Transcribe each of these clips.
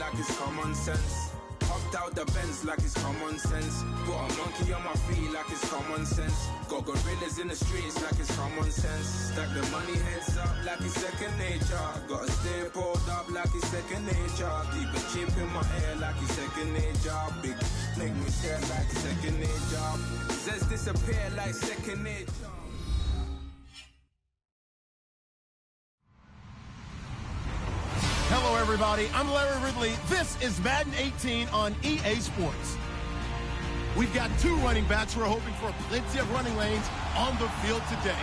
like it's common sense. Hopped out the Benz like it's common sense. Put a monkey on my feet like it's common sense. Got gorillas in the streets like it's common sense. Stack the money heads up like it's second nature. Gotta stay pulled up like it's second nature. Keep a chip in my hair like it's second nature. Big make me stare like second nature. Says disappear like second nature. Hello, everybody. I'm Larry Ridley. This is Madden 18 on EA Sports. We've got two running backs who are hoping for plenty of running lanes on the field today.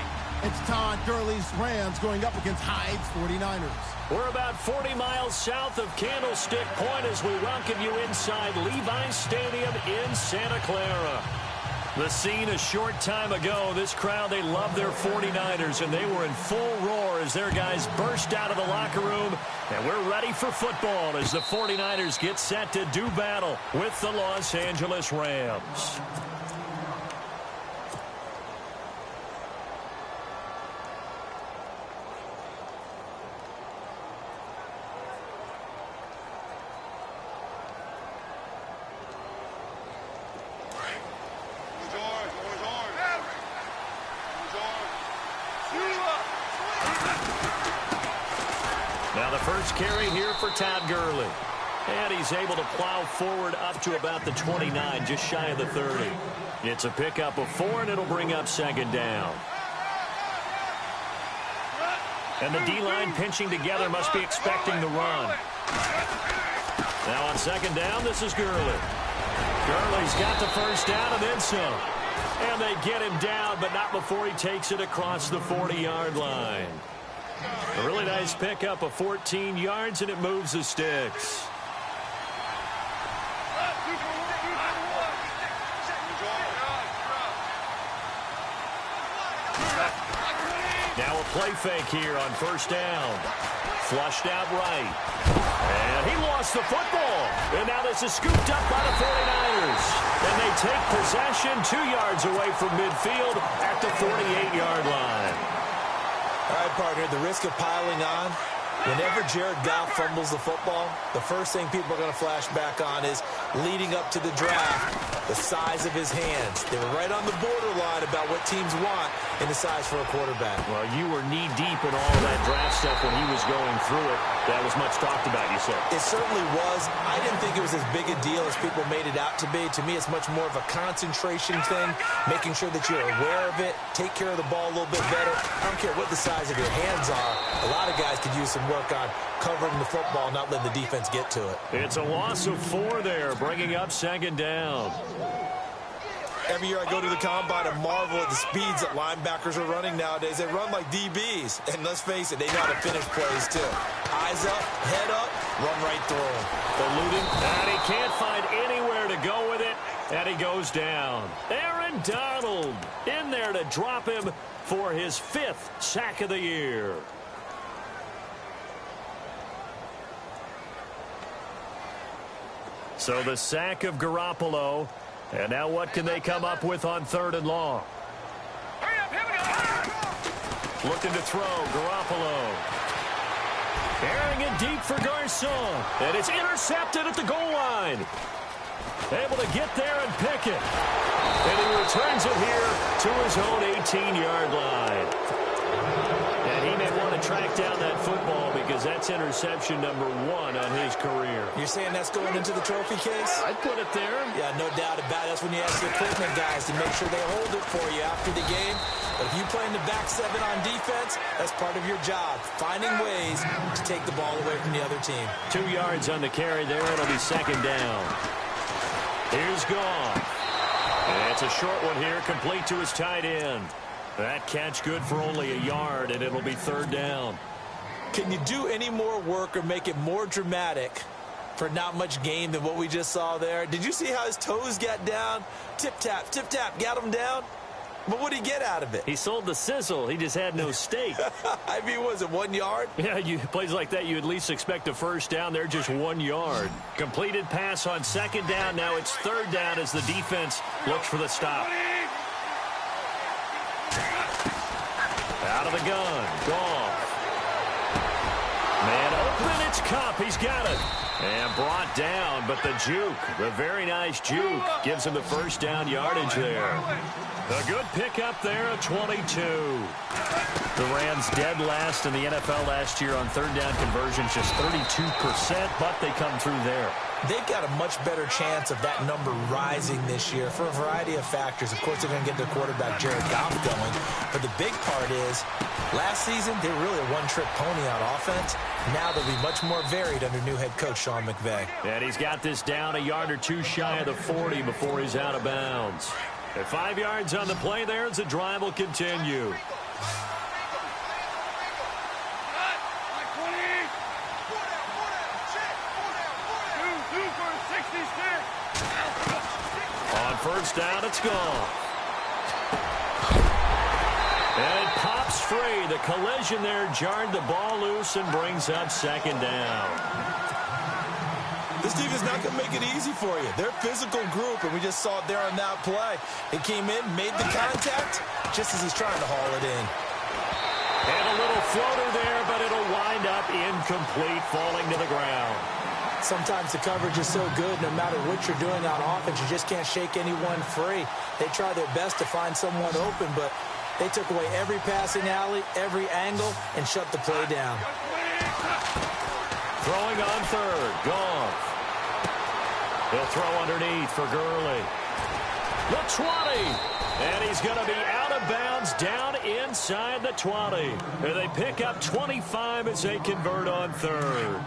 It's Todd Gurley's Rams going up against Hyde's 49ers. We're about 40 miles south of Candlestick Point as we welcome you inside Levi's Stadium in Santa Clara. The scene a short time ago, this crowd, they love their 49ers, and they were in full roar as their guys burst out of the locker room. And we're ready for football as the 49ers get set to do battle with the Los Angeles Rams. Now the first carry here for Todd Gurley. And he's able to plow forward up to about the 29, just shy of the 30. It's a pickup of 4, and it'll bring up second down. And the D-line pinching together must be expecting the run. Now on second down, this is Gurley. Gurley's got the first down and then some. And they get him down, but not before he takes it across the 40-yard line. A really nice pickup of 14 yards, and it moves the sticks. Now a play fake here on first down. Flushed out right. And he lost the football. And now this is scooped up by the 49ers. And they take possession 2 yards away from midfield at the 48-yard line. All right, partner, the risk of piling on. Whenever Jared Goff fumbles the football, the first thing people are going to flash back on is leading up to the draft, the size of his hands. They were right on the borderline about what teams want in the size for a quarterback. Well, you were knee-deep in all of that draft stuff when he was going through it. That was much talked about, you said. It certainly was. I didn't think it was as big a deal as people made it out to be. To me, it's much more of a concentration thing, making sure that you're aware of it, take care of the ball a little bit better. I don't care what the size of your hands are. A lot of guys could use some work on covering the football, not letting the defense get to it. It's a loss of 4 there, bringing up second down. Every year I go to the combine and marvel at the speeds that linebackers are running nowadays. They run like DBs. And let's face it, they know how to finish plays too. Eyes up, head up, run right through them. Eluding, and he can't find anywhere to go with it, and he goes down. Aaron Donald in there to drop him for his 5th sack of the year. So the sack of Garoppolo. And now what can they come up with on 3rd and long? Looking to throw, Garoppolo. Carrying it deep for Garcon. And it's intercepted at the goal line. Able to get there and pick it. And he returns it here to his own 18-yard line. And he may want to track down that football because that's interception number 1 on his career. You're saying that's going into the trophy case? I'd put it there. Yeah, no doubt about it. That's when you ask the equipment guys to make sure they hold it for you after the game. But if you play in the back 7 on defense, that's part of your job, finding ways to take the ball away from the other team. 2 yards on the carry there. It'll be second down. Here's Goff. And it's a short one here, complete to his tight end. That catch good for only a yard, and it'll be 3rd down. Can you do any more work or make it more dramatic for not much gain than what we just saw there? Did you see how his toes got down? Tip-tap, got him down. But what did he get out of it? He sold the sizzle. He just had no steak. I mean, was it 1 yard? Yeah, plays like that, you at least expect a first down. They're just 1 yard. Completed pass on second down. Now it's 3rd down as the defense looks for the stop. Out of the gun. Goff. Man open. It's Kupp. He's got it. And brought down, but the juke, the very nice juke, gives him the first down yardage there. A good pickup there at 22. The Rams dead last in the NFL last year on third down conversions, just 32%, but they come through there. They've got a much better chance of that number rising this year for a variety of factors. Of course, they're going to get their quarterback, Jared Goff, going. But the big part is, last season, they were really a one-trick pony on offense. Now they'll be much more varied under new head coach Sean McVay. And he's got this down a yard or two shy of the 40 before he's out of bounds. At 5 yards on the play there as the drive will continue. On first down, it's gone. And it pops free. The collision there jarred the ball loose and brings up second down. This team is not going to make it easy for you. They're a physical group, and we just saw it there on that play. It came in, made the contact, just as he's trying to haul it in. And a little floater there, but it'll wind up incomplete, falling to the ground. Sometimes the coverage is so good, no matter what you're doing on offense, you just can't shake anyone free. They try their best to find someone open, but they took away every passing alley, every angle, and shut the play down. Throwing on third, Goff. He'll throw underneath for Gurley. The 20, and he's going to be out of bounds down inside the 20. And they pick up 25 as they convert on third.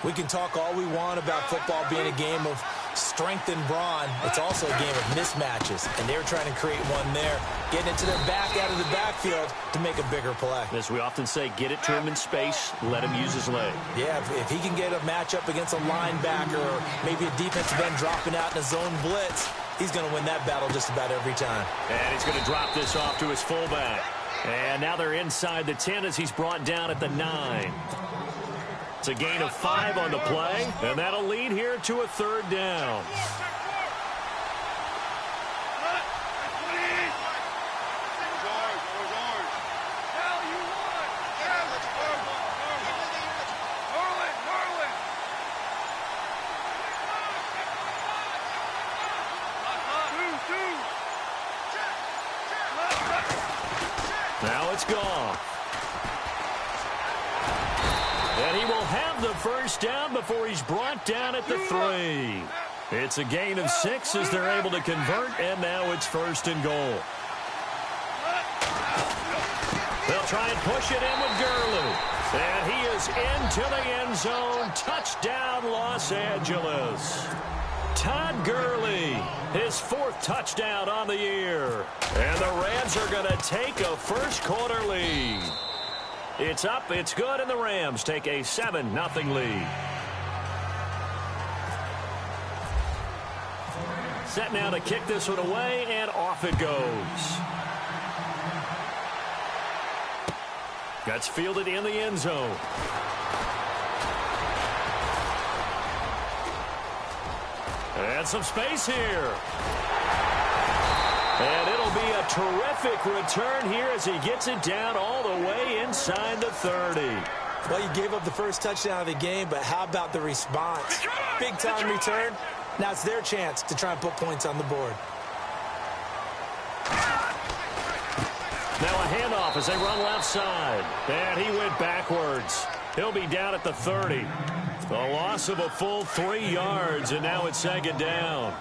We can talk all we want about football being a game of strength and brawn. It's also a game of mismatches, and they were trying to create one there, getting it to their back out of the backfield to make a bigger play. As we often say, get it to him in space, let him use his leg. Yeah, if he can get a matchup against a linebacker or maybe a defensive end dropping out in a zone blitz, he's going to win that battle just about every time. And he's going to drop this off to his fullback. And now they're inside the 10 as he's brought down at the 9. It's a gain of 5 on the play, and that'll lead here to a third down. Now it's gone. And he will have the first down before he's brought down at the 3. It's a gain of 6 as they're able to convert, and now it's first and goal. They'll try and push it in with Gurley. And he is into the end zone. Touchdown, Los Angeles. Todd Gurley, his 4th touchdown on the year. And the Rams are going to take a first-quarter lead. It's up, it's good, and the Rams take a 7-0 lead. Set now to kick this one away, and off it goes. That's fielded in the end zone. And some space here. And it'll be a terrific return here as he gets it down all the way inside the 30. Well, you gave up the first touchdown of the game, but how about the response? Big-time return. Now it's their chance to try and put points on the board. Now a handoff as they run left side. And he went backwards. He'll be down at the 30. A loss of a full 3 yards, and now it's second down.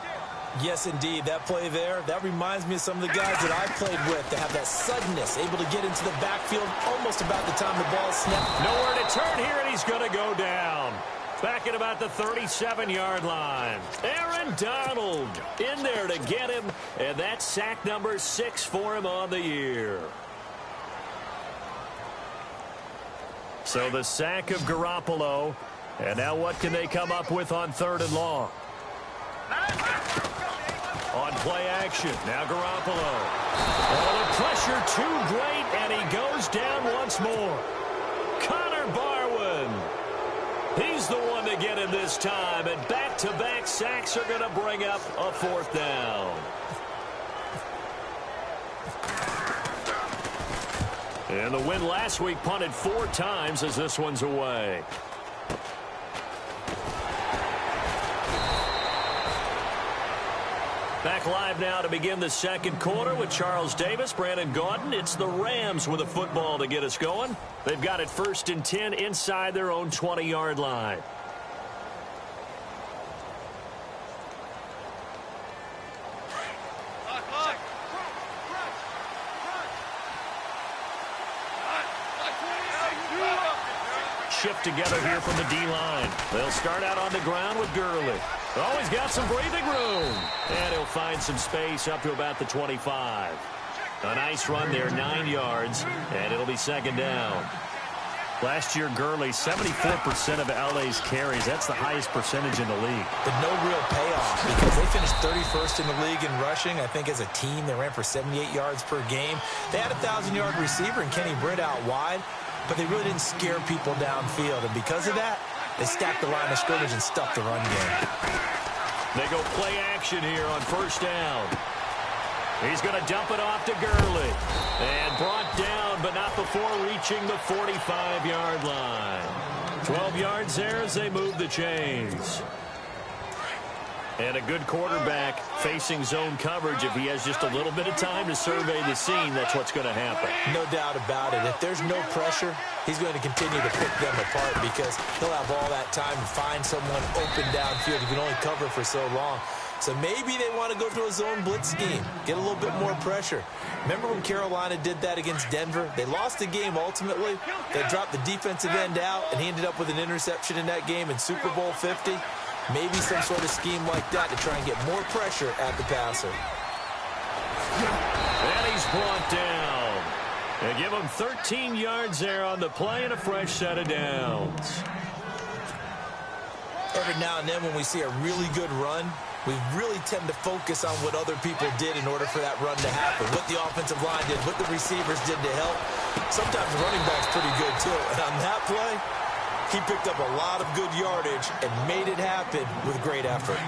Yes, indeed. That play there, that reminds me of some of the guys that I played with that have that suddenness, able to get into the backfield almost about the time the ball snapped. Nowhere to turn here, and he's going to go down. Back at about the 37-yard line. Aaron Donald in there to get him, and that's sack number 6 for him on the year. So the sack of Garoppolo, and now what can they come up with on 3rd and long? On play action, now Garoppolo. Oh, the pressure too great, and he goes down once more. Connor Barwin. He's the one to get him this time, and back-to-back sacks are going to bring up a 4th down. And the win last week punted 4 times as this one's away. Back live now to begin the second quarter with Charles Davis, Brandon Gaudin. It's the Rams with a football to get us going. They've got it 1st and 10 inside their own 20-yard line. Shift together here from the D-line. They'll start out on the ground with Gurley. Oh, he's got some breathing room. And he'll find some space up to about the 25. A nice run there, 9 yards, and it'll be second down. Last year, Gurley, 74% of LA's carries. That's the highest percentage in the league. But no real payoff because they finished 31st in the league in rushing. I think as a team, they ran for 78 yards per game. They had a 1,000-yard receiver in Kenny Britt out wide, but they really didn't scare people downfield. And because of that, they stacked the line of scrimmage and stuffed the run game. They go play action here on first down. He's going to dump it off to Gurley. And brought down, but not before reaching the 45-yard line. 12 yards there as they move the chains. And a good quarterback facing zone coverage. If he has just a little bit of time to survey the scene, that's what's going to happen. No doubt about it. If there's no pressure, he's going to continue to pick them apart because he'll have all that time to find someone open downfield. You can only cover for so long. So maybe they want to go to a zone blitz scheme, get a little bit more pressure. Remember when Carolina did that against Denver? They lost the game ultimately. They dropped the defensive end out, and he ended up with an interception in that game in Super Bowl 50. Maybe some sort of scheme like that to try and get more pressure at the passer. And he's brought down. They give him 13 yards there on the play and a fresh set of downs. Every now and then when we see a really good run, we really tend to focus on what other people did in order for that run to happen. What the offensive line did, what the receivers did to help. Sometimes the running back's pretty good too. And on that play, he picked up a lot of good yardage and made it happen with great effort.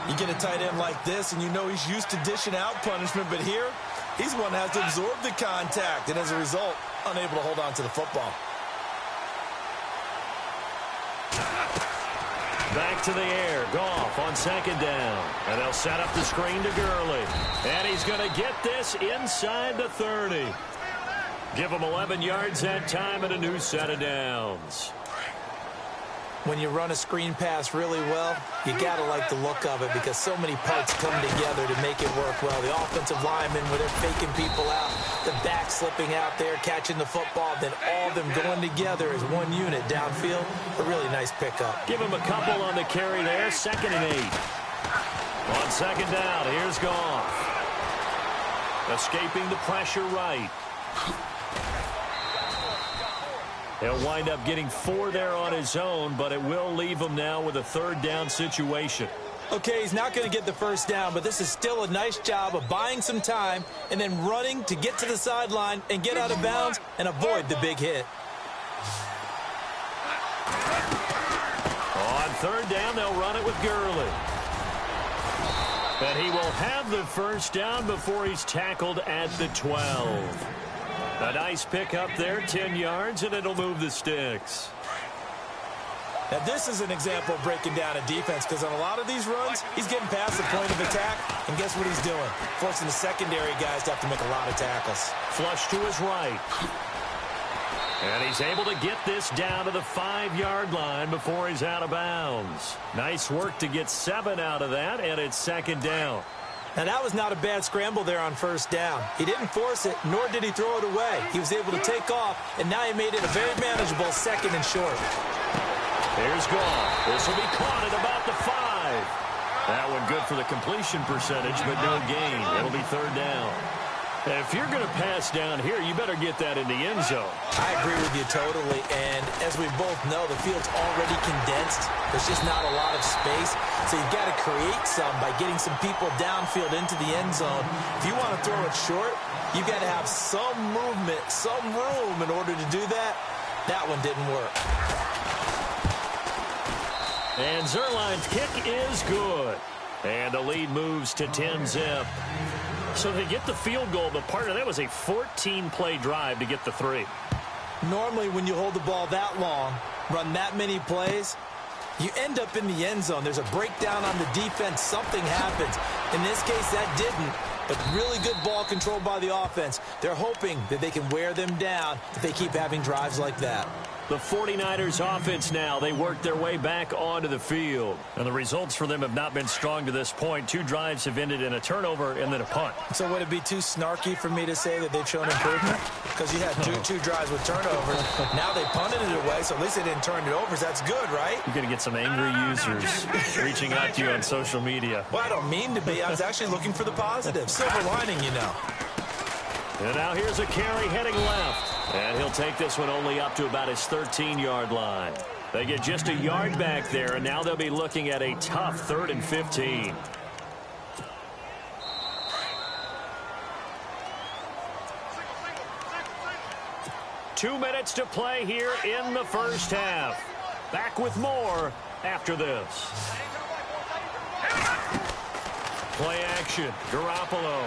You get a tight end like this, and you know he's used to dishing out punishment, but here, he's the one that has to absorb the contact, and as a result, unable to hold on to the football. Back to the air. Goff on second down. And they'll set up the screen to Gurley. And he's going to get this inside the 30. Give him 11 yards that time and a new set of downs. When you run a screen pass really well, you got to like the look of it because so many parts come together to make it work well. The offensive linemen, where they're faking people out, the back slipping out there, catching the football, then all of them going together as one unit downfield. A really nice pickup. Give him a couple on the carry there. 2nd and 8. On second down, here's Goff. Escaping the pressure right. He'll wind up getting 4 there on his own, but it will leave him now with a 3rd down situation. Okay, he's not going to get the first down, but this is still a nice job of buying some time and then running to get to the sideline and get out of bounds and avoid the big hit. On 3rd down, they'll run it with Gurley. And he will have the first down before he's tackled at the 12. A nice pick up there, 10 yards, and it'll move the sticks. Now, this is an example of breaking down a defense because on a lot of these runs, he's getting past the point of attack, and guess what he's doing? Forcing the secondary guys to have to make a lot of tackles. Flush to his right. And he's able to get this down to the 5-yard line before he's out of bounds. Nice work to get 7 out of that, and it's 2nd down. Now, that was not a bad scramble there on first down. He didn't force it, nor did he throw it away. He was able to take off, and now he made it a very manageable 2nd and short. Here's Goff. This will be caught at about the 5. That one good for the completion percentage, but no gain. It'll be 3rd down. If you're going to pass down here, you better get that in the end zone. I agree with you totally, and as we both know, the field's already condensed. There's just not a lot of space, so you've got to create some by getting some people downfield into the end zone. If you want to throw it short, you've got to have some movement, some room in order to do that. That one didn't work. And Zerline's kick is good. And the lead moves to 10-zip. So they get the field goal, but part of that was a 14-play drive to get the 3. Normally, when you hold the ball that long, run that many plays, You end up in the end zone. There's a breakdown on the defense. Something happens. In this case, that didn't. But really good ball control by the offense. They're hoping that they can wear them down if they keep having drives like that. The 49ers offense now, they work their way back onto the field. And the results for them have not been strong to this point. 2 drives have ended in a turnover and then a punt. So would it be too snarky for me to say that they've shown improvement? Because you had two drives with turnovers. Now they punted it away, so at least they didn't turn it over. So that's good, right? You're going to get some angry users reaching out to you on social media. Well, I don't mean to be. I was actually looking for the positive. Silver lining, you know. And now here's a carry heading left. And he'll take this one only up to about his 13-yard line. They get just a yard back there, and now they'll be looking at a tough 3rd and 15. Two minutes to play here in the first half. Back with more after this. Play action. Garoppolo.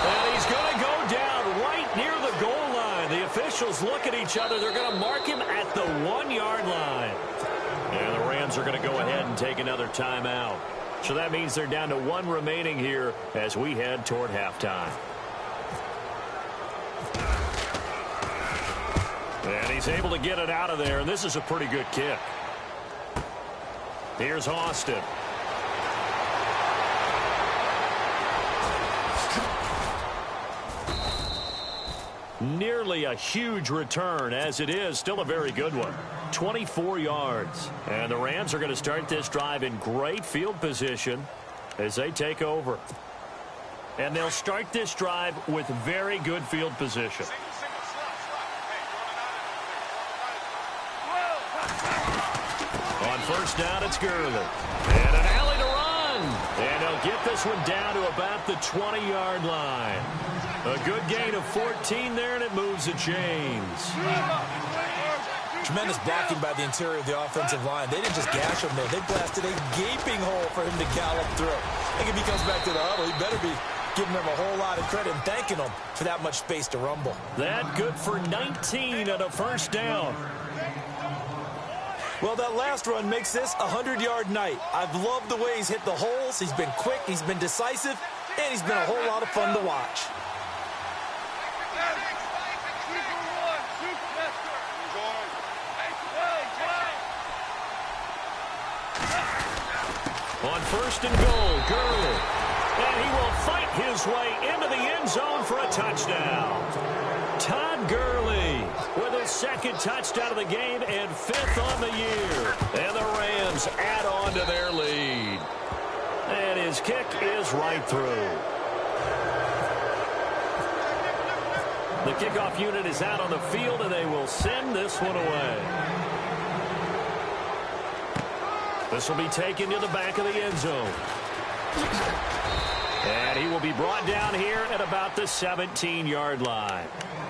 And he's going to go down right near the goal line. The officials look at each other. They're going to mark him at the 1-yard line. And the Rams are going to go ahead and take another timeout. So that means they're down to 1 remaining here as we head toward halftime. And he's able to get it out of there, and this is a pretty good kick. Here's Austin. Nearly a huge return, as it is still a very good one. 24 yards. And the Rams are going to start this drive in great field position as they take over. And they'll start this drive with very good field position. On first down, it's Gurley. And an alley to run. And they'll get this one down to about the 20-yard line. A good gain of 14 there, and it moves the chains. Tremendous blocking by the interior of the offensive line. They didn't just gash him there. They blasted a gaping hole for him to gallop through. I think if he comes back to the huddle, he better be giving them a whole lot of credit and thanking them for that much space to rumble. That good for 19 and a first down. Well, that last run makes this a 100-yard night. I've loved the way he's hit the holes. He's been quick, he's been decisive, and he's been a whole lot of fun to watch. On first and goal, Gurley. And he will fight his way into the end zone for a touchdown. Todd Gurley with his 2nd touchdown of the game and 5th on the year. And the Rams add on to their lead. And his kick is right through. The kickoff unit is out on the field, and they will send this one away. This will be taken to the back of the end zone. And he will be brought down here at about the 17-yard line.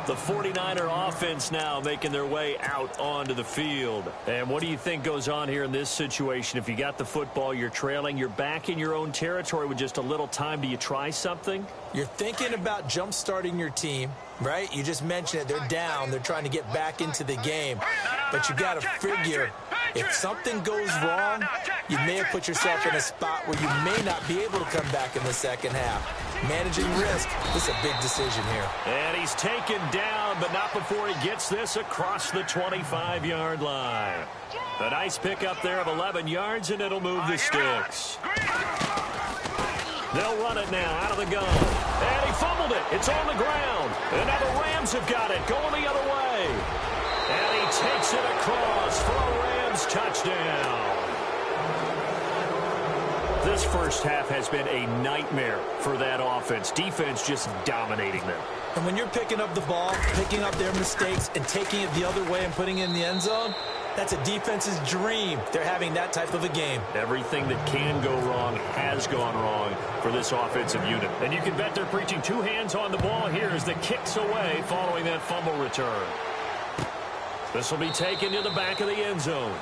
The 49er offense now making their way out onto the field. And what do you think goes on here in this situation? If you got the football, you're trailing, you're back in your own territory with just a little time. Do you try something? You're thinking about jump-starting your team, right? You just mentioned it. They're down. They're trying to get back into the game. But you got to figure if something goes wrong, you may have put yourself in a spot where you may not be able to come back in the second half. Managing risk, this is a big decision here. And he's taken down, but not before he gets this across the 25-yard line. A nice pickup there of 11 yards, and it'll move the sticks. They'll run it now out of the gun. And he fumbled it. It's on the ground. And now the Rams have got it going the other way. And he takes it across for a Rams touchdown. This first half has been a nightmare for that offense. Defense just dominating them. And when you're picking up the ball, picking up their mistakes, and taking it the other way and putting it in the end zone, that's a defense's dream. They're having that type of a game. Everything that can go wrong has gone wrong for this offensive unit. And you can bet they're preaching 2 hands on the ball here as the kick's away following that fumble return. This will be taken to the back of the end zone.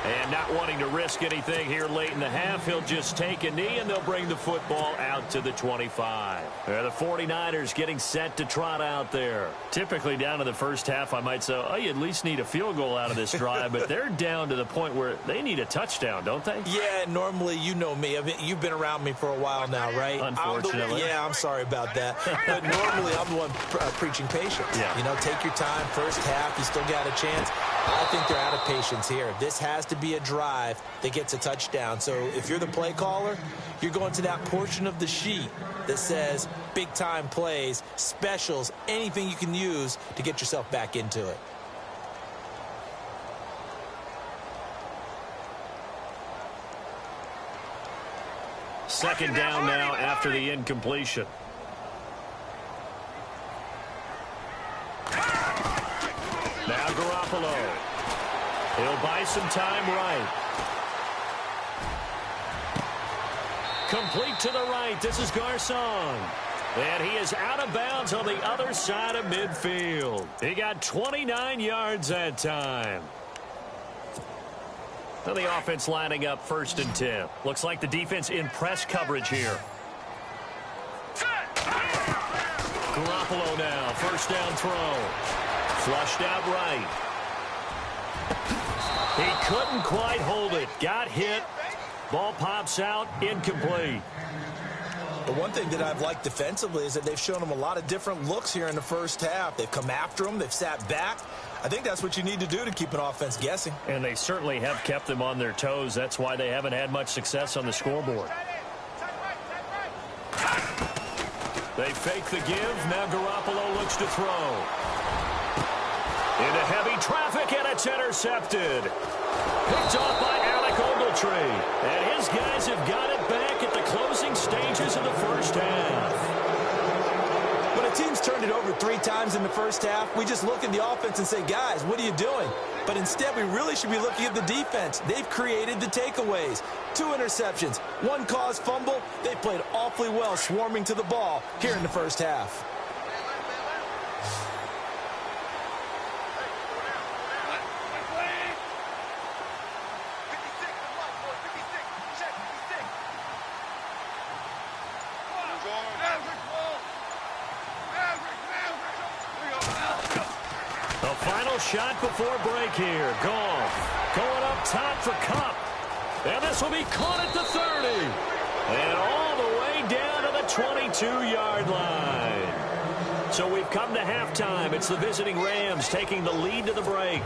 And not wanting to risk anything here late in the half, he'll just take a knee, and they'll bring the football out to the 25. The 49ers getting set to trot out there. Typically down to the first half, I might say, oh, you at least need a field goal out of this drive, but they're down to the point where they need a touchdown, don't they? Yeah, normally, you know me. I mean, you've been around me for a while now, right? Unfortunately. I'm sorry about that. But normally, I'm the one preaching patience. Yeah. You know, take your time. First half, you still got a chance. I think they're out of patience here. This has to be a drive that gets a touchdown. So if you're the play caller, you're going to that portion of the sheet that says big-time plays, specials, anything you can use to get yourself back into it. Second down now after the incompletion. Now Garoppolo. He'll buy some time right. Complete to the right. This is Garcon. And he is out of bounds on the other side of midfield. He got 29 yards that time. Now the offense lining up 1st and 10. Looks like the defense in press coverage here. Garoppolo now. First down throw. Flushed out right. He couldn't quite hold it. Got hit. Ball pops out. Incomplete. The one thing that I've liked defensively is that they've shown him a lot of different looks here in the first half. They've come after him. They've sat back. I think that's what you need to do to keep an offense guessing. And they certainly have kept them on their toes. That's why they haven't had much success on the scoreboard. They fake the give. Now Garoppolo looks to throw. Into heavy traffic, and it's intercepted. Picked off by Alec Ogletree. And his guys have got it back at the closing stages of the first half. When a team's turned it over 3 times in the first half, we just look at the offense and say, guys, what are you doing? But instead, we really should be looking at the defense. They've created the takeaways. 2 interceptions, 1 caused fumble. They played awfully well swarming to the ball here in the first half. Shot before break here. Goff going up top for Kupp. And this will be caught at the 30. And all the way down to the 22-yard line. So we've come to halftime. It's the visiting Rams taking the lead to the break.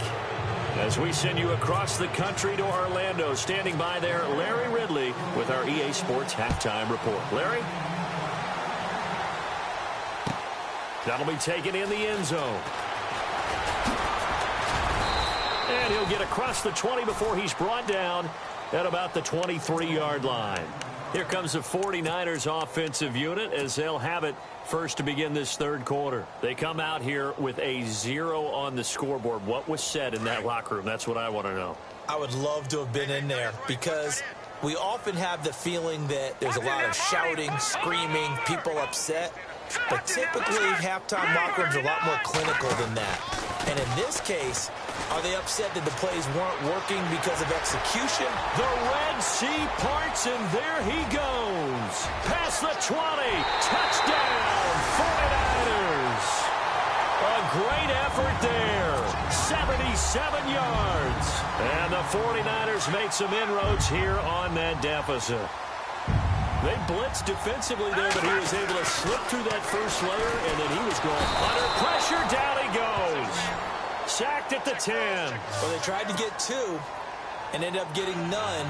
As we send you across the country to Orlando, standing by there, Larry Ridley with our EA Sports Halftime Report. Larry? That'll be taken in the end zone. And he'll get across the 20 before he's brought down at about the 23-yard line. Here comes the 49ers offensive unit as they'll have it first to begin this third quarter. They come out here with a 0 on the scoreboard. What was said in that locker room? That's what I want to know. I would love to have been in there because we often have the feeling that there's a lot of shouting, screaming, people upset. But typically, halftime locker rooms are a lot more clinical than that. And in this case, are they upset that the plays weren't working because of execution? The Red Sea parts, and there he goes. Past the 20. Touchdown, 49ers. A great effort there. 77 yards. And the 49ers made some inroads here on that deficit. They blitzed defensively there, but he was able to slip through that first layer, and then he was going under pressure. Down he goes. Sacked at the 10. Well, they tried to get 2 and ended up getting none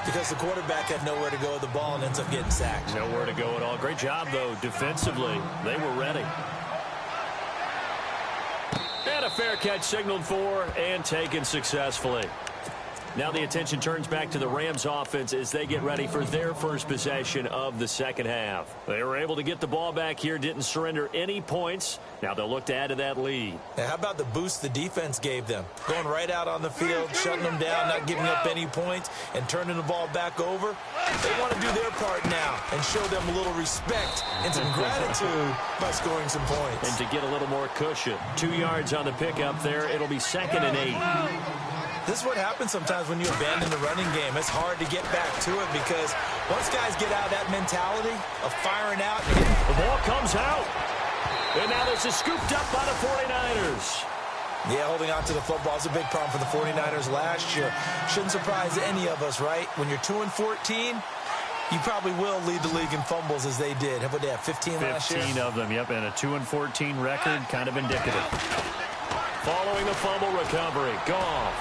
because the quarterback had nowhere to go with the ball and ends up getting sacked. Nowhere to go at all. Great job, though, defensively. They were ready. And a fair catch signaled for and taken successfully. Now the attention turns back to the Rams offense as they get ready for their first possession of the second half. They were able to get the ball back here, didn't surrender any points. Now they'll look to add to that lead. Now, how about the boost the defense gave them? Going right out on the field, shutting them down, not giving up any points, and turning the ball back over. They want to do their part now and show them a little respect and some gratitude by scoring some points. And to get a little more cushion. 2 yards on the pickup there. It'll be 2nd and 8. This is what happens sometimes when you abandon the running game. It's hard to get back to it because once guys get out of that mentality of firing out. The ball comes out. And now this is scooped up by the 49ers. Yeah, holding on to the football is a big problem for the 49ers last year. Shouldn't surprise any of us, right? When you're 2-14, you probably will lead the league in fumbles as they did. How about they have 15 last year? 15 of them, yep, and a 2-14 record, kind of indicative. Following the fumble recovery, Goff.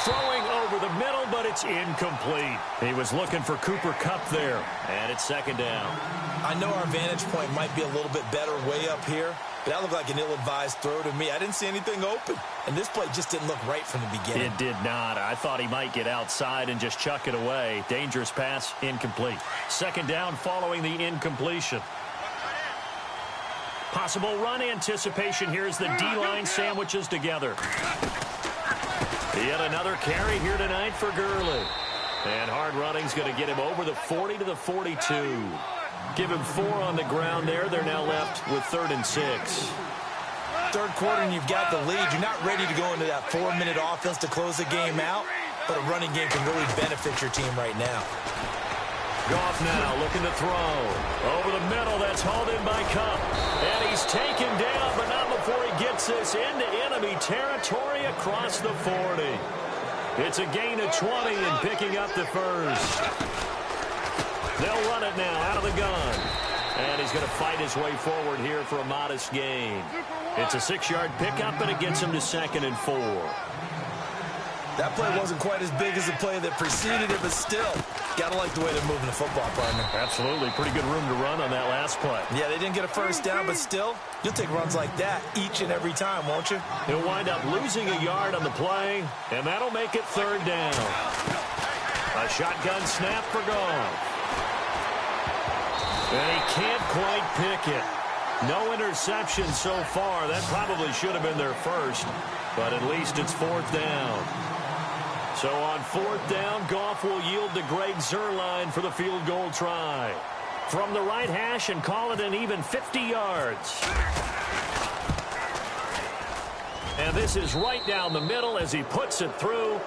Throwing over the middle, but it's incomplete. He was looking for Cooper Kupp there, and it's second down. I know our vantage point might be a little bit better way up here, but that looked like an ill-advised throw to me. I didn't see anything open, and this play just didn't look right from the beginning. It did not. I thought he might get outside and just chuck it away. Dangerous pass, incomplete. Second down following the incompletion. Possible run anticipation here as the D-line sandwiches together. Yet another carry here tonight for Gurley. And hard running's going to get him over the 40 to the 42. Give him 4 on the ground there. They're now left with 3rd and 6. Third quarter and you've got the lead. You're not ready to go into that 4-minute offense to close the game out, but a running game can really benefit your team right now. Goff now looking to throw. Over the middle, that's hauled in by Kupp. And he's taken down, but not before he gets this into enemy territory across the 40. It's a gain of 20 and picking up the first. They'll run it now out of the gun. And he's going to fight his way forward here for a modest gain. It's a 6-yard pickup, and it gets him to 2nd and 4. That play wasn't quite as big as the play that preceded it, but still, got to like the way they're moving the football, partner. Absolutely. Pretty good room to run on that last play. Yeah, they didn't get a first down, but still, you'll take runs like that each and every time, won't you? He'll wind up losing a yard on the play, and that'll make it 3rd down. A shotgun snap for Goff. And he can't quite pick it. No interception so far. That probably should have been their first, but at least it's 4th down. So on 4th down, Goff will yield to Greg Zuerlein for the field goal try. From the right hash and call it an even 50 yards. And this is right down the middle as he puts it through.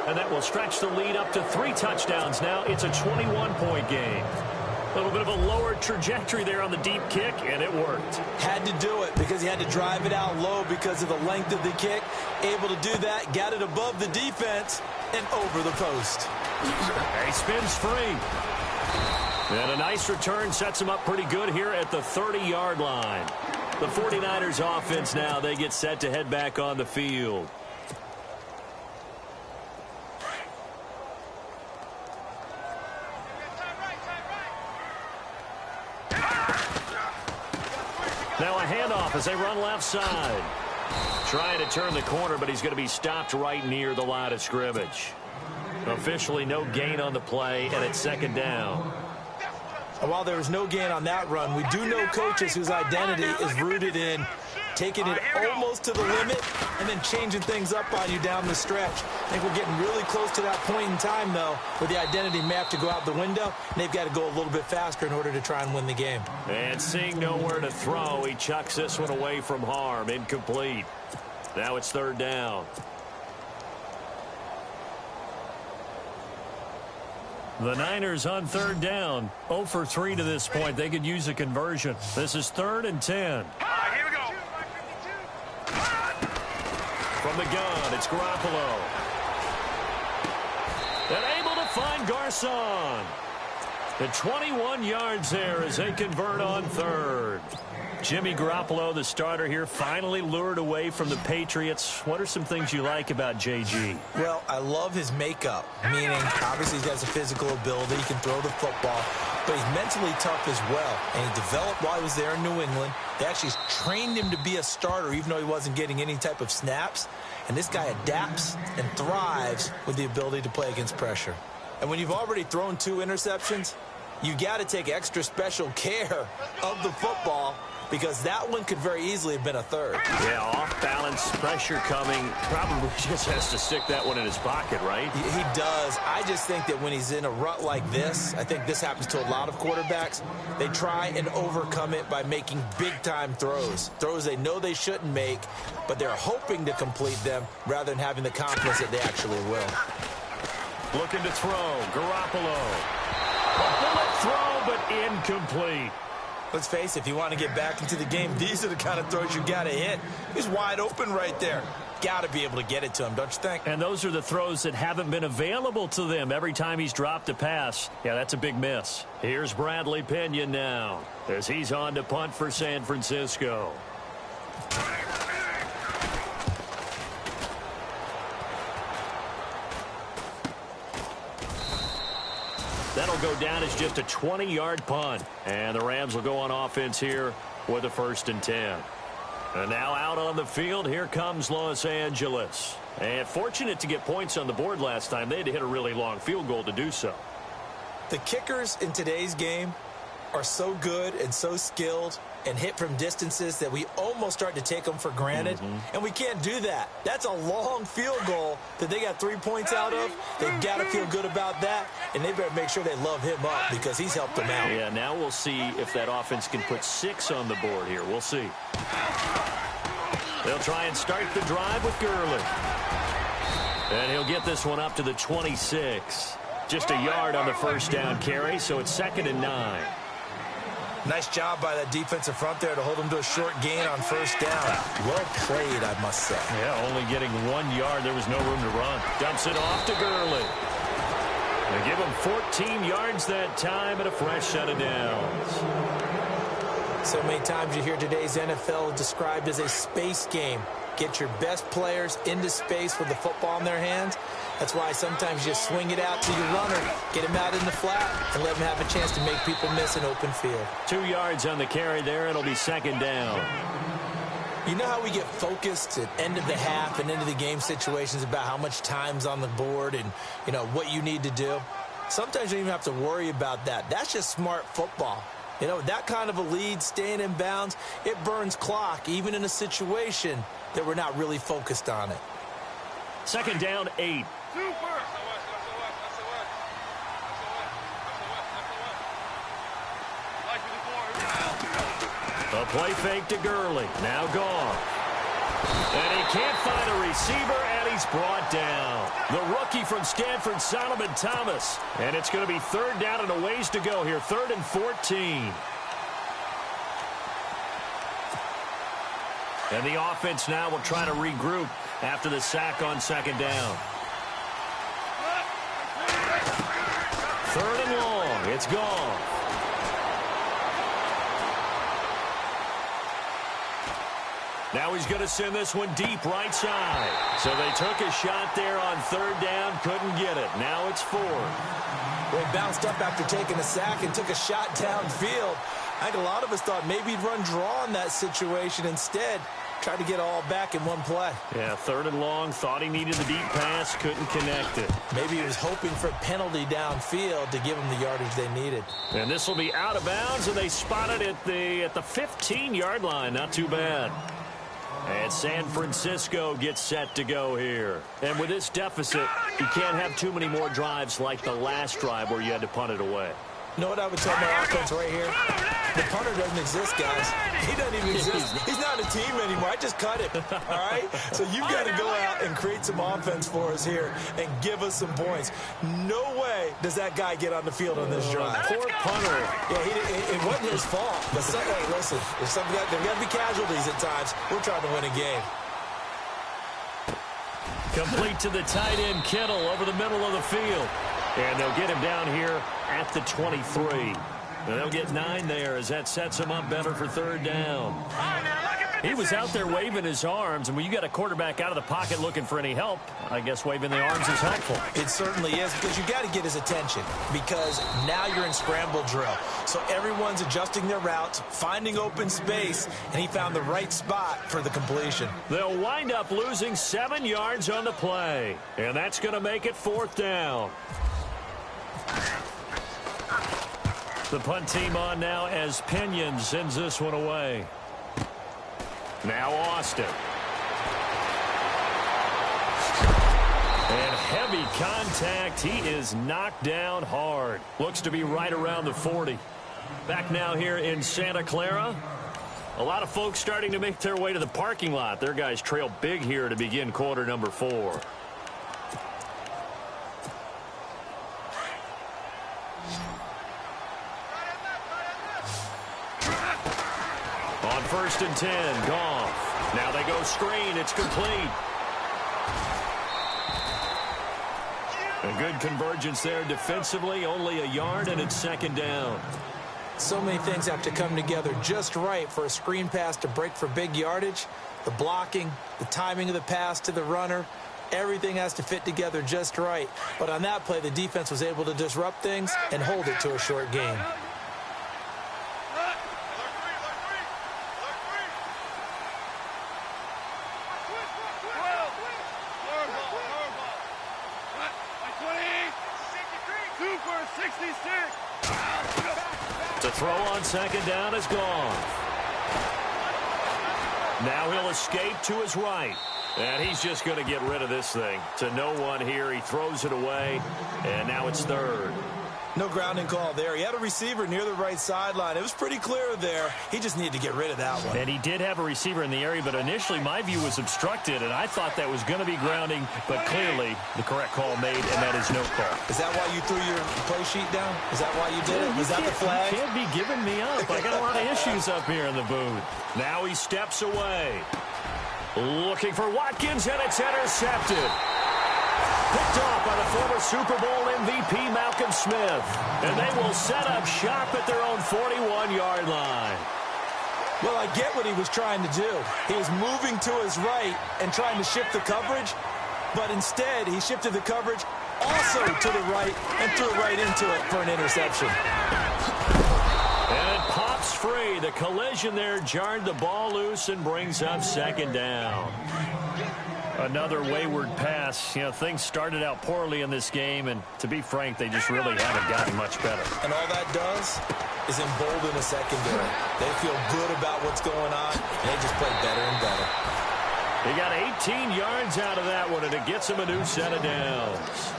And that will stretch the lead up to 3 touchdowns now. It's a 21-point game. A little bit of a lower trajectory there on the deep kick, and it worked. Had to do it because he had to drive it out low because of the length of the kick. Able to do that, got it above the defense and over the post. He spins free. And a nice return sets him up pretty good here at the 30-yard line. The 49ers offense now, they get set to head back on the field. Now a handoff as they run left side. Trying to turn the corner, but he's going to be stopped right near the line of scrimmage. Officially no gain on the play, and it's 2nd down. And while there was no gain on that run, we do know coaches whose identity is rooted in taking it almost to the limit and then changing things up on you down the stretch. I think we're getting really close to that point in time, though, where the identity may have to go out the window, and they've got to go a little bit faster in order to try and win the game. And seeing nowhere to throw, he chucks this one away from harm. Incomplete. Now it's 3rd down. The Niners on 3rd down. 0 for 3 to this point. They could use a conversion. This is 3rd and 10. Here we go. From the gun, it's Garoppolo. And able to find Garcon. The 21 yards there as they convert on 3rd. Jimmy Garoppolo, the starter here, finally lured away from the Patriots. What are some things you like about JG? Well, I love his makeup, meaning obviously he's got some physical ability. He can throw the football, but he's mentally tough as well. And he developed while he was there in New England. They actually trained him to be a starter, even though he wasn't getting any type of snaps. And this guy adapts and thrives with the ability to play against pressure. And when you've already thrown 2 interceptions, you got to take extra special care of the football. because that one could very easily have been a third. Yeah, off-balance pressure coming. Probably just has to stick that one in his pocket, right? He does. I just think that when he's in a rut like this, I think this happens to a lot of quarterbacks, they try and overcome it by making big-time throws. Throws they know they shouldn't make, but they're hoping to complete them rather than having the confidence that they actually will. Looking to throw. Garoppolo. A bullet throw, but incomplete. Let's face it, if you want to get back into the game, these are the kind of throws you got to hit. He's wide open right there. Got to be able to get it to him, don't you think? And those are the throws that haven't been available to them every time he's dropped a pass. Yeah, that's a big miss. Here's Bradley Pinion now as he's on to punt for San Francisco. That'll go down as just a 20-yard punt. And the Rams will go on offense here with a 1st and 10. And now out on the field, here comes Los Angeles. And fortunate to get points on the board last time. They had to hit a really long field goal to do so. The kickers in today's game are so good and so skilled and hit from distances that we almost start to take them for granted. And we can't do that. That's a long field goal that they got 3 points out of. They've got to feel good about that, and they better make sure they love him up because he's helped them out. Yeah, now we'll see if that offense can put 6 on the board here. We'll see. They'll try and start the drive with Gurley. And he'll get this one up to the 26. Just a yard on the 1st down carry, so it's 2nd and 9. Nice job by that defensive front there to hold him to a short gain on 1st down. Well played, I must say. Yeah, only getting 1 yard. There was no room to run. Dumps it off to Gurley. They give him 14 yards that time and a fresh set of downs. So many times you hear today's NFL described as a space game. Get your best players into space with the football in their hands. That's why sometimes you swing it out to your runner, get him out in the flat, and let him have a chance to make people miss an open field. 2 yards on the carry there. It'll be 2nd down. You know how we get focused at end of the half and into the game situations about how much time's on the board and, you know, what you need to do? Sometimes you don't even have to worry about that. That's just smart football. You know, that kind of a lead, staying in bounds, it burns clock, even in a situation that we're not really focused on it. 2nd down, 8. A play fake to Gurley. Now gone. And he can't find a receiver, and he's brought down. The rookie from Stanford, Solomon Thomas. And it's going to be 3rd down and a ways to go here. 3rd and 14. And the offense now will try to regroup after the sack on 2nd down. 3rd and long. It's gone. Now he's going to send this one deep right side. So they took a shot there on 3rd down, couldn't get it. Now it's 4th. Well, he bounced up after taking a sack and took a shot downfield. I think a lot of us thought maybe he'd run draw in that situation. Instead, tried to get all back in one play. Yeah, 3rd and long, thought he needed the deep pass, couldn't connect it. Maybe he was hoping for a penalty downfield to give him the yardage they needed. And this will be out of bounds, and they spot it at the 15-yard line. Not too bad. And San Francisco gets set to go here. And with this deficit, you can't have too many more drives like the last drive where you had to punt it away. You know what I would tell my offense right here? The punter doesn't exist, guys. He doesn't even exist. He's not a team anymore. I just cut him, all right? So you've got to go out and create some offense for us here and give us some points. No way does that guy get on the field on this drive. Poor punter. Yeah, it wasn't his fault. But hey, listen, there's got to be casualties at times. We're trying to win a game. Complete to the tight end, Kittle, over the middle of the field. And they'll get him down here at the 23. And they'll get 9 there as that sets him up better for 3rd down. He was out there waving his arms, and when you got a quarterback out of the pocket looking for any help, I guess waving the arms is helpful. It certainly is, because you got to get his attention, because now you're in scramble drill. So everyone's adjusting their routes, finding open space, and he found the right spot for the completion. They'll wind up losing 7 yards on the play, and that's going to make it 4th down. The punt team on now as Pinion sends this one away. Now Austin. And heavy contact. He is knocked down hard. Looks to be right around the 40. Back now here in Santa Clara. A lot of folks starting to make their way to the parking lot. Their guys trail big here to begin quarter number 4. On 1st and 10, Goff. Now they go screen. It's complete. A good convergence there defensively. Only a yard, and it's 2nd down. So many things have to come together just right for a screen pass to break for big yardage. The blocking, the timing of the pass to the runner, everything has to fit together just right. But on that play, the defense was able to disrupt things and hold it to a short gain. To throw on 2nd down is gone. Now he'll escape to his right. And he's just going to get rid of this thing. To no one here. He throws it away. And now it's 3rd. No grounding call there. He had a receiver near the right sideline. It was pretty clear there. He just needed to get rid of that one. And he did have a receiver in the area, but initially my view was obstructed, and I thought that was going to be grounding, but clearly the correct call made, and that is no call. Is that why you threw your play sheet down? Is that why you did it? Was that the flag? You can't be giving me up. I got a lot of issues up here in the booth. Now he steps away. Looking for Watkins, and it's intercepted. Picked off by the former Super Bowl MVP Malcolm Smith. And they will set up shop at their own 41-yard line. Well, I get what he was trying to do. He was moving to his right and trying to shift the coverage, but instead he shifted the coverage also to the right and threw it right into it for an interception. And it pops free. The collision there jarred the ball loose and brings up 2nd down. Another wayward pass. You know, things started out poorly in this game, and to be frank, they just really haven't gotten much better. And all that does is embolden a secondary. They feel good about what's going on, and they just play better and better. He got 18 yards out of that one, and it gets him a new set of downs.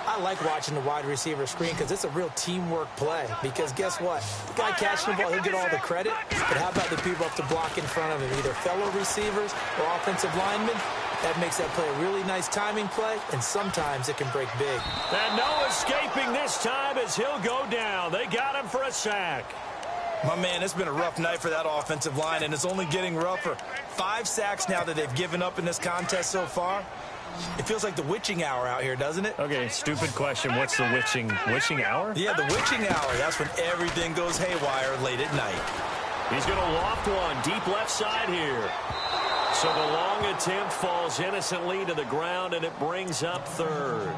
I like watching the wide receiver screen because it's a real teamwork play. Because guess what? The guy catching the ball, he'll get all the credit. But how about the people up to block in front of him? Either fellow receivers or offensive linemen. That makes that play a really nice timing play, and sometimes it can break big. And no escaping this time as he'll go down. They got him for a sack. My man, it's been a rough night for that offensive line, and it's only getting rougher. 5 sacks now that they've given up in this contest so far. It feels like the witching hour out here, doesn't it? Okay, stupid question. What's the witching hour? Yeah, the witching hour. That's when everything goes haywire late at night. He's going to loft one deep left side here. So the long attempt falls innocently to the ground, and it brings up 3rd.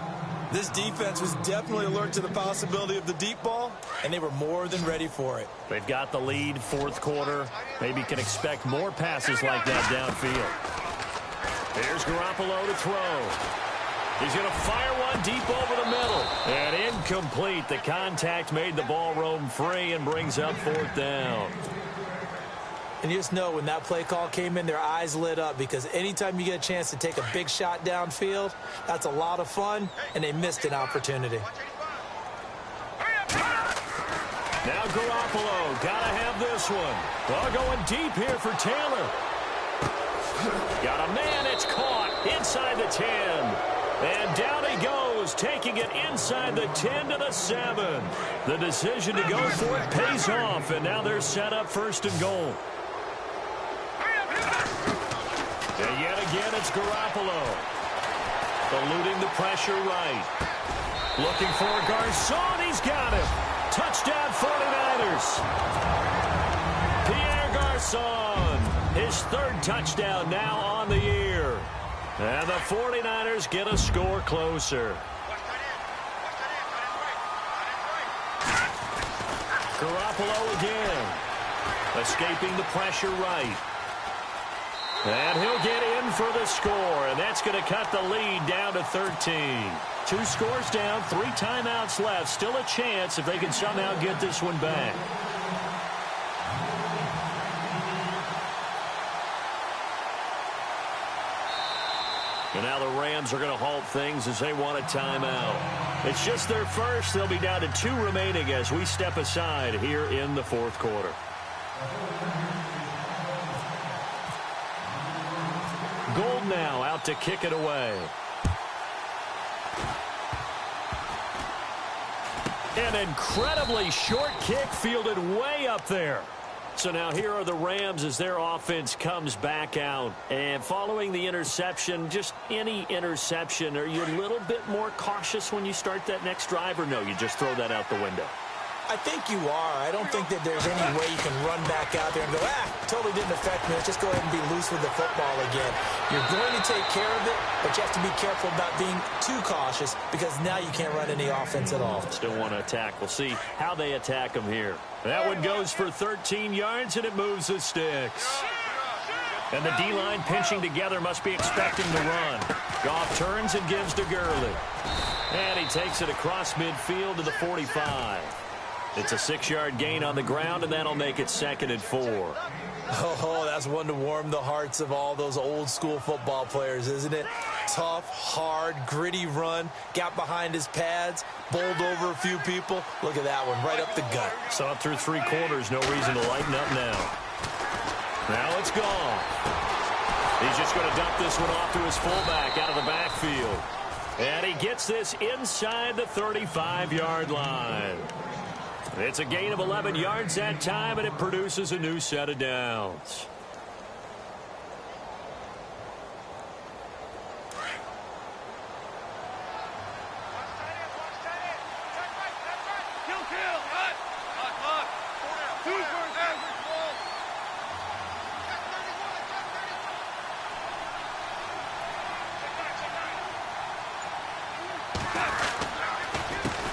This defense was definitely alert to the possibility of the deep ball, and they were more than ready for it. They've got the lead, 4th quarter. Maybe can expect more passes like that downfield. Here's Garoppolo to throw. He's going to fire one deep over the middle. And incomplete. The contact made the ball roam free and brings up 4th down. And you just know when that play call came in, their eyes lit up because anytime you get a chance to take a big shot downfield, that's a lot of fun, and they missed an opportunity. Now Garoppolo, gotta have this one. Well, going deep here for Taylor. Got a man, it's caught inside the 10. And down he goes, taking it inside the 10 to the 7. The decision to go for it pays off, and now they're set up 1st and goal. And yet again, it's Garoppolo. Eluding the pressure right. Looking for Garcon, he's got him. Touchdown 49ers. Pierre Garcon, his 3rd touchdown now on the year. And the 49ers get a score closer. Garoppolo again. Escaping the pressure right. And he'll get in for the score, and that's going to cut the lead down to 13. 2 scores down, 3 timeouts left. Still a chance if they can somehow get this one back. now the Rams are going to halt things as they want a timeout. It's just their first. They'll be down to 2 remaining as we step aside here in the fourth quarter. Gold now out to kick it away. An incredibly short kick fielded way up there. So now here are the Rams as their offense comes back out. And following the interception, just any interception, are you a little bit more cautious when you start that next drive, or no, you just throw that out the window? I think you are. I don't think that there's any way you can run back out there and go, totally didn't affect me. Let's just go ahead and be loose with the football again. You're going to take care of it, but you have to be careful about being too cautious because now you can't run any offense at all. Still want to attack. We'll see how they attack them here. That one goes for 13 yards, and it moves the sticks. And the D-line pinching together must be expecting to run. Goff turns and gives to Gurley. And he takes it across midfield to the 45. It's a 6-yard gain on the ground, and that'll make it 2nd and 4. Oh, that's one to warm the hearts of all those old-school football players, isn't it? Tough, hard, gritty run, got behind his pads, bowled over a few people. Look at that one, right up the gut. Saw it through 3 quarters, no reason to lighten up now. Now it's gone. He's just going to dump this one off to his fullback out of the backfield. And he gets this inside the 35-yard line. It's a gain of 11 yards that time, and it produces a new set of downs.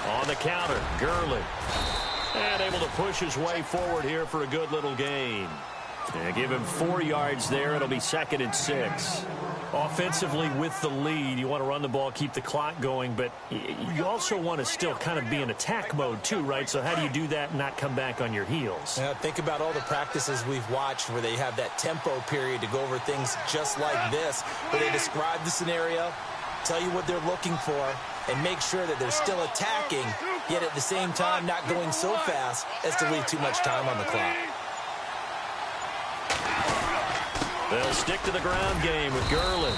On the counter, Gurley. And able to push his way forward here for a good little gain. And give him 4 yards there. It'll be 2nd and 6. Offensively with the lead, you want to run the ball, keep the clock going, but you also want to still kind of be in attack mode too, right? So how do you do that and not come back on your heels? Yeah, think about all the practices we've watched where they have that tempo period to go over things just like this, where they describe the scenario, tell you what they're looking for, and make sure that they're still attacking, yet at the same time not going so fast as to leave too much time on the clock. They'll stick to the ground game with Gurley.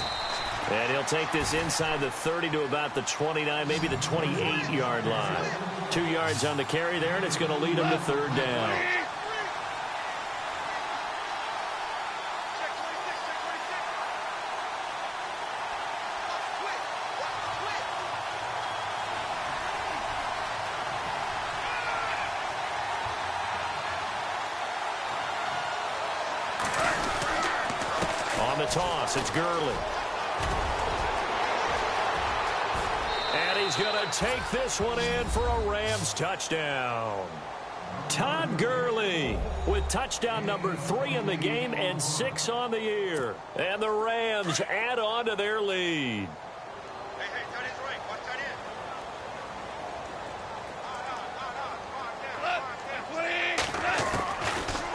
And he'll take this inside the 30 to about the 29, maybe the 28-yard line. 2 yards on the carry there, and it's going to lead him to 3rd down. On the toss, it's Gurley. And he's going to take this one in for a Rams touchdown. Todd Gurley with touchdown number 3 in the game and 6 on the year. And the Rams add on to their lead.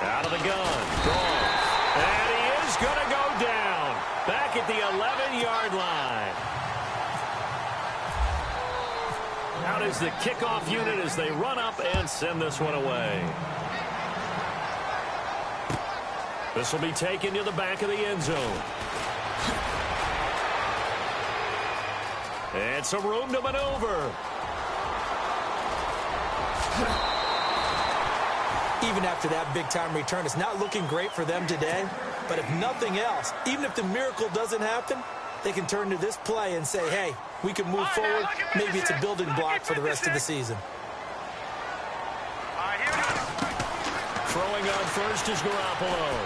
Out of the gun. Gone. And he is going to go down. Back at the 11-yard line. Out is the kickoff unit as they run up and send this one away. This will be taken to the back of the end zone. And some room to maneuver. Even after that big-time return, it's not looking great for them today. But if nothing else, even if the miracle doesn't happen, they can turn to this play and say, hey, we can move forward. Maybe it's a building block for the rest of the season. Throwing on first is Garoppolo.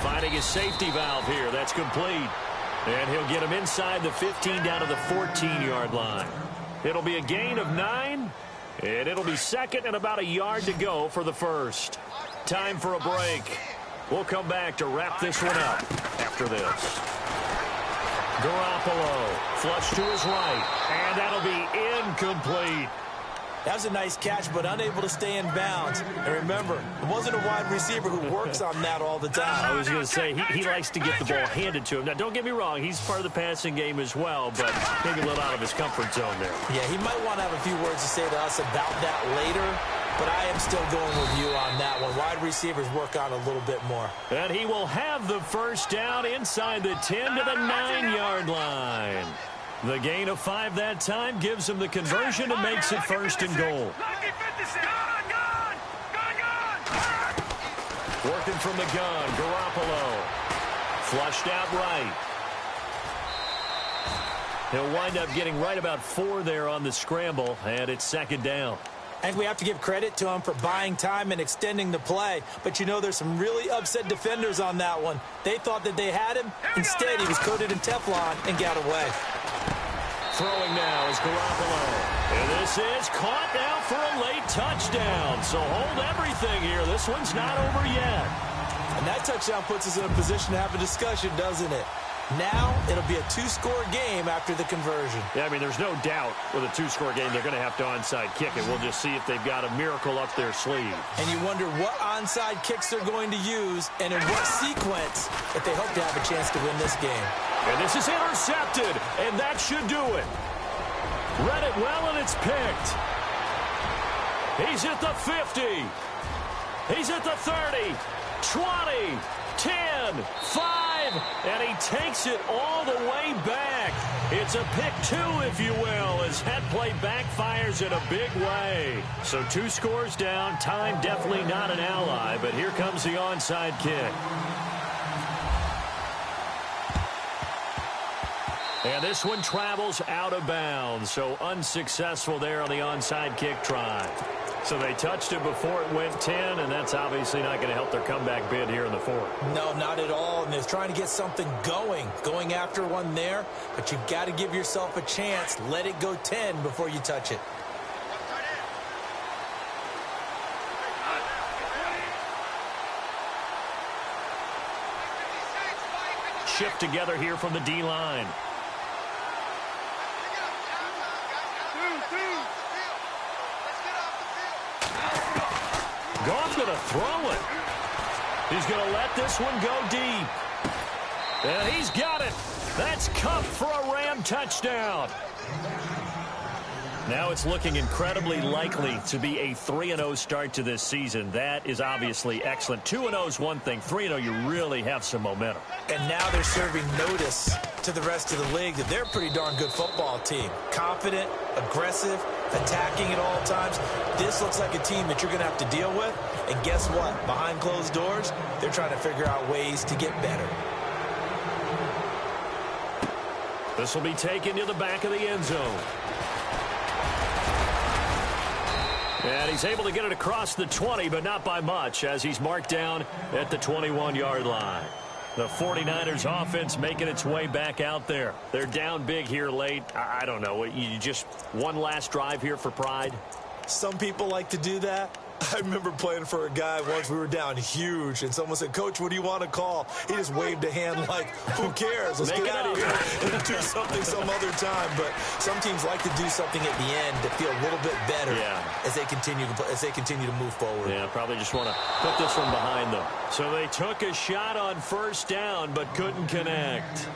Finding his safety valve here. That's complete. And he'll get him inside the 15 down to the 14-yard line. It'll be a gain of 9. And it'll be 2nd and about a yard to go for the first. Time for a break. We'll come back to wrap this one up after this. Garoppolo, flush to his right, and that'll be incomplete. That was a nice catch, but unable to stay in bounds. And remember, it wasn't a wide receiver who works on that all the time. I was going to say, he likes to get the ball handed to him. Now, don't get me wrong, he's part of the passing game as well, but maybe a little out of his comfort zone there. Yeah, he might want to have a few words to say to us about that later, but I am still going with you on that one. Wide receivers work on a little bit more. And he will have the first down inside the 10 to the 9-yard line. The gain of 5 that time gives him the conversion and makes it first and goal. Working from the gun, Garoppolo. Flushed out right. He'll wind up getting right about 4 there on the scramble, and it's second down. I think we have to give credit to him for buying time and extending the play. But, you know, there's some really upset defenders on that one. They thought that they had him. Instead, he was coated in Teflon and got away. Throwing now is Garoppolo. And this is caught now for a late touchdown. So hold everything here. This one's not over yet. And that touchdown puts us in a position to have a discussion, doesn't it? Now it'll be a 2-score game after the conversion. Yeah, I mean, there's no doubt with a 2-score game they're going to have to onside kick it. We'll just see if they've got a miracle up their sleeve. And you wonder what onside kicks they're going to use and in what sequence if they hope to have a chance to win this game. And this is intercepted, and that should do it. Read it well, and it's picked. He's at the 50. He's at the 30, 20, 10, 5, and he takes it all the way back. It's a pick 2, if you will, as that play backfires in a big way. So 2 scores down. Time definitely not an ally, but here comes the onside kick. And this one travels out of bounds, so unsuccessful there on the onside kick try. So they touched it before it went 10, and that's obviously not going to help their comeback bid here in the 4th. No, not at all, and they're trying to get something going after one there, but you've got to give yourself a chance. Let it go 10 before you touch it. Shift together here from the D-line. Goff's going to throw it. He's going to let this one go deep. And he's got it. That's Kupp for a Ram touchdown. Now it's looking incredibly likely to be a 3-0 start to this season. That is obviously excellent. 2-0 is one thing. 3-0, you really have some momentum. And now they're serving notice to the rest of the league that they're a pretty darn good football team. Confident, aggressive, attacking at all times. This looks like a team that you're going to have to deal with. And guess what? Behind closed doors, they're trying to figure out ways to get better. This will be taken to the back of the end zone. And he's able to get it across the 20, but not by much, as he's marked down at the 21-yard line. The 49ers offense making its way back out there. They're down big here late. I don't know. You just one last drive here for pride? Some people like to do that. I remember playing for a guy once. We were down huge, and someone said, "Coach, what do you want to call?" He just waved a hand like, "Who cares? Let's get out of here and do something some other time." But some teams like to do something at the end to feel a little bit better as they continue to move forward. Yeah, probably just want to put this one behind them. So they took a shot on first down, but couldn't connect.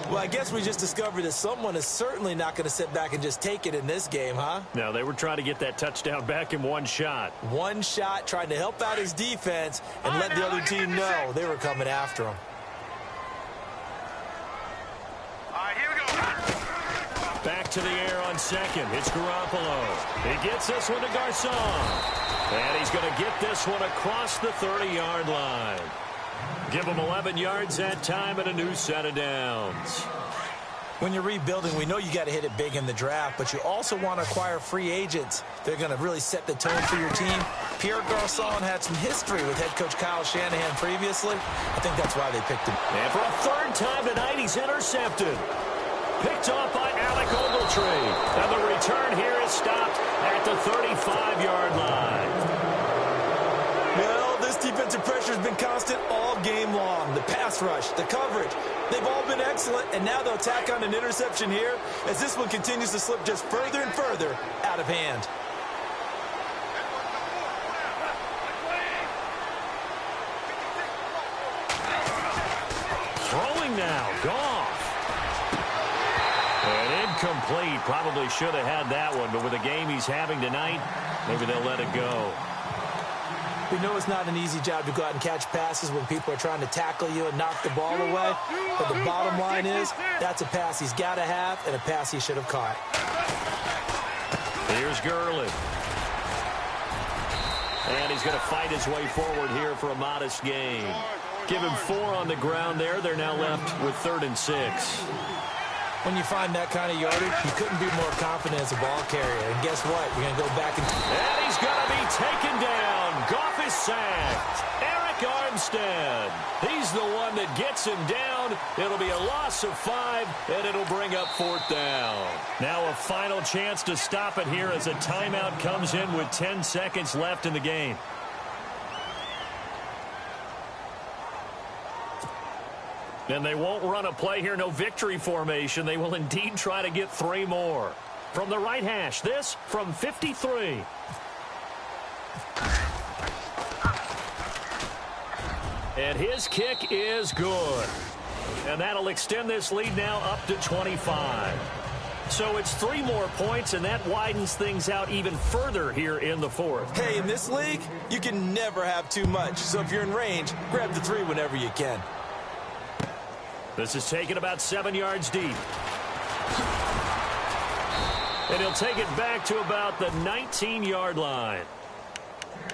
Well, I guess we just discovered that someone is certainly not going to sit back and just take it in this game, huh? No, they were trying to get that touchdown back in one shot. One shot, trying to help out his defense and let the other team know they were coming after him. All right, here we go. Back to the air on second. It's Garoppolo. He gets this one to Garcon. And he's going to get this one across the 30-yard line. Give them 11 yards that time and a new set of downs. When you're rebuilding, we know you got to hit it big in the draft, but you also want to acquire free agents. They're going to really set the tone for your team. Pierre Garcon had some history with head coach Kyle Shanahan previously. I think that's why they picked him. And for a third time tonight, he's intercepted. Picked off by Alec Ogletree. And the return here is stopped at the 35-yard line. Well, this defensive pressure has been constant all game long. The pass rush, the coverage, they've all been excellent, and now they'll tack on an interception here as this one continues to slip just further and further out of hand. throwing now. Goff. And incomplete. Probably should have had that one, but with the game he's having tonight, maybe they'll let it go. We know it's not an easy job to go out and catch passes when people are trying to tackle you and knock the ball away. But the bottom line is, that's a pass he's got to have and a pass he should have caught. Here's Gurley. And he's going to fight his way forward here for a modest gain. Give him 4 on the ground there. They're now left with 3rd and 6. When you find that kind of yardage, you couldn't be more confident as a ball carrier. And guess what? You're going to go back and he's going to be taken down. Goff is sacked. Eric Armstead. He's the one that gets him down. It'll be a loss of 5, and it'll bring up 4th down. Now a final chance to stop it here as a timeout comes in with 10 seconds left in the game. And they won't run a play here, no victory formation. They will indeed try to get 3 more. From the right hash, this from 53. And his kick is good. And that'll extend this lead now up to 25. So it's 3 more points, and that widens things out even further here in the 4th. Hey, in this league, you can never have too much. So if you're in range, grab the 3 whenever you can. This is taken about 7 yards deep. And he'll take it back to about the 19-yard line.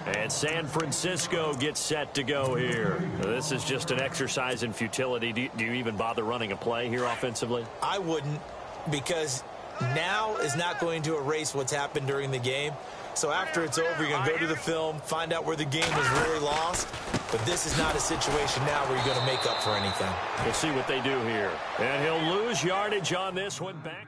And San Francisco gets set to go here. This is just an exercise in futility. Do you even bother running a play here offensively? I wouldn't, because now is not going to erase what's happened during the game. So after it's over, you're going to go to the film, find out where the game was really lost. But this is not a situation now where you're going to make up for anything. We'll see what they do here. And he'll lose yardage on this one. Back